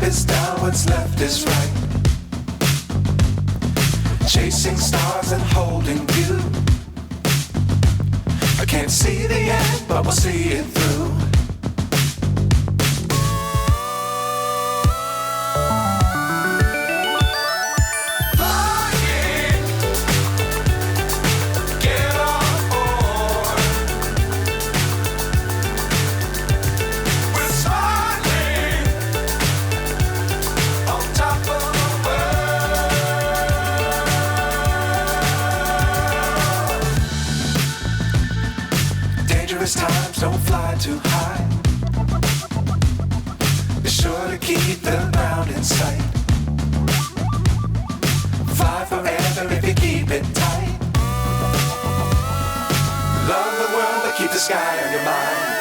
is down, what's left is right. Chasing stars and holding you. I can't see the end, but we'll see it through. Times don't fly too high. Be sure to keep the ground in sight. Fly forever if you keep it tight. Love the world, but keep the sky on your mind.